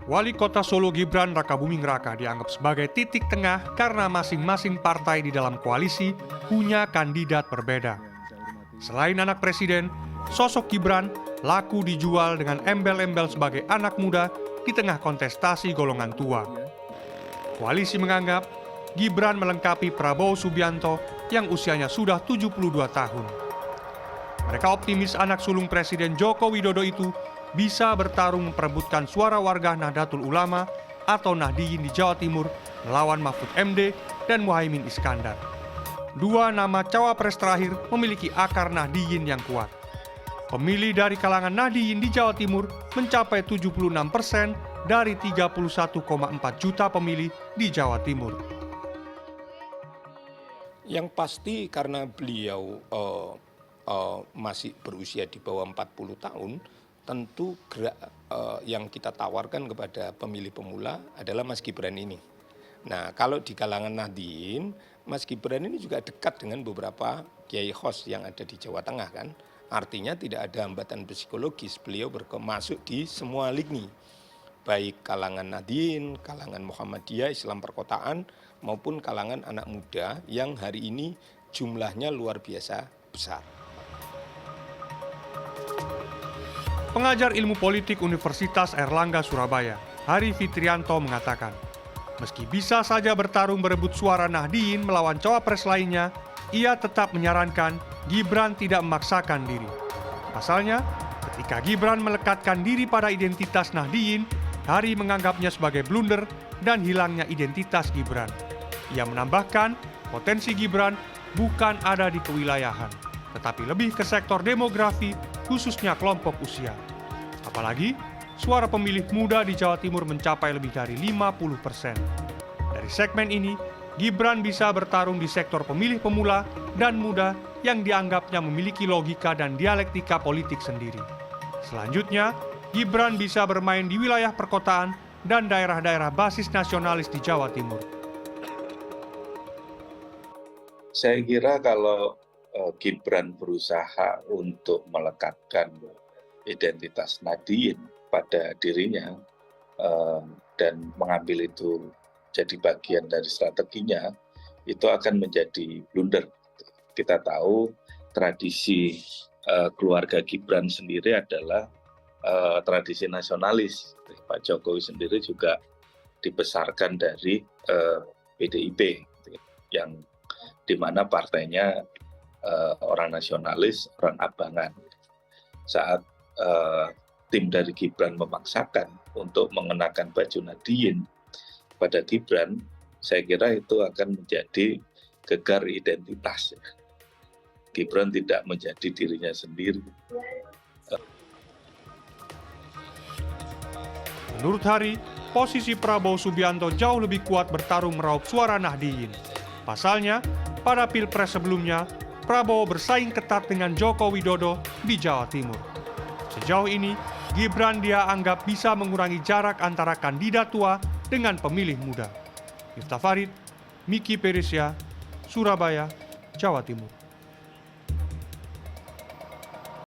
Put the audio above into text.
Wali Kota Solo Gibran Rakabuming Raka dianggap sebagai titik tengah karena masing-masing partai di dalam koalisi punya kandidat berbeda. Selain anak presiden, sosok Gibran laku dijual dengan embel-embel sebagai anak muda di tengah kontestasi golongan tua. Koalisi menganggap Gibran melengkapi Prabowo Subianto yang usianya sudah 72 tahun. Mereka optimis anak sulung Presiden Joko Widodo itu bisa bertarung memperebutkan suara warga Nahdlatul Ulama atau Nahdiyin di Jawa Timur melawan Mahfud MD dan Muhaimin Iskandar. Dua nama cawapres terakhir memiliki akar Nahdiyin yang kuat. Pemilih dari kalangan Nahdiyin di Jawa Timur mencapai 76% dari 31,4 juta pemilih di Jawa Timur. Yang pasti karena beliau masih berusia di bawah 40 tahun, tentu gerak yang kita tawarkan kepada pemilih pemula adalah Mas Gibran ini. Nah, kalau di kalangan Nahdiyin, Mas Gibran ini juga dekat dengan beberapa kiai khos yang ada di Jawa Tengah kan. Artinya tidak ada hambatan psikologis, beliau masuk di semua lini. Baik kalangan Nahdiyin, kalangan Muhammadiyah, Islam perkotaan, maupun kalangan anak muda yang hari ini jumlahnya luar biasa besar. Pengajar ilmu politik Universitas Airlangga Surabaya, Hari Fitrianto mengatakan, meski bisa saja bertarung berebut suara Nahdiyin melawan cawapres lainnya, ia tetap menyarankan Gibran tidak memaksakan diri. Pasalnya, ketika Gibran melekatkan diri pada identitas Nahdiyin, Hari menganggapnya sebagai blunder dan hilangnya identitas Gibran. Ia menambahkan, potensi Gibran bukan ada di kewilayahan, tetapi lebih ke sektor demografi, khususnya kelompok usia. Apalagi, suara pemilih muda di Jawa Timur mencapai lebih dari 50%. Dari segmen ini, Gibran bisa bertarung di sektor pemilih pemula dan muda yang dianggapnya memiliki logika dan dialektika politik sendiri. Selanjutnya, Gibran bisa bermain di wilayah perkotaan dan daerah-daerah basis nasionalis di Jawa Timur. Saya kira kalau Gibran berusaha untuk melekatkan identitas Nahdiyin pada dirinya dan mengambil itu jadi bagian dari strateginya, itu akan menjadi blunder. Kita tahu tradisi keluarga Gibran sendiri adalah tradisi nasionalis. Pak Jokowi sendiri juga dibesarkan dari PDIP, yang di mana partainya orang nasionalis, orang abangan. Saat tim dari Gibran memaksakan untuk mengenakan baju Nahdiyin pada Gibran, saya kira itu akan menjadi gegar identitas. Gibran tidak menjadi dirinya sendiri. Menurut Hari, posisi Prabowo Subianto jauh lebih kuat bertarung meraup suara Nahdiyin. Pasalnya, pada Pilpres sebelumnya, Prabowo bersaing ketat dengan Joko Widodo di Jawa Timur. Sejauh ini, Gibran dia anggap bisa mengurangi jarak antara kandidat tua dengan pemilih muda. Miftah Farid, Miki Peresia, Surabaya, Jawa Timur.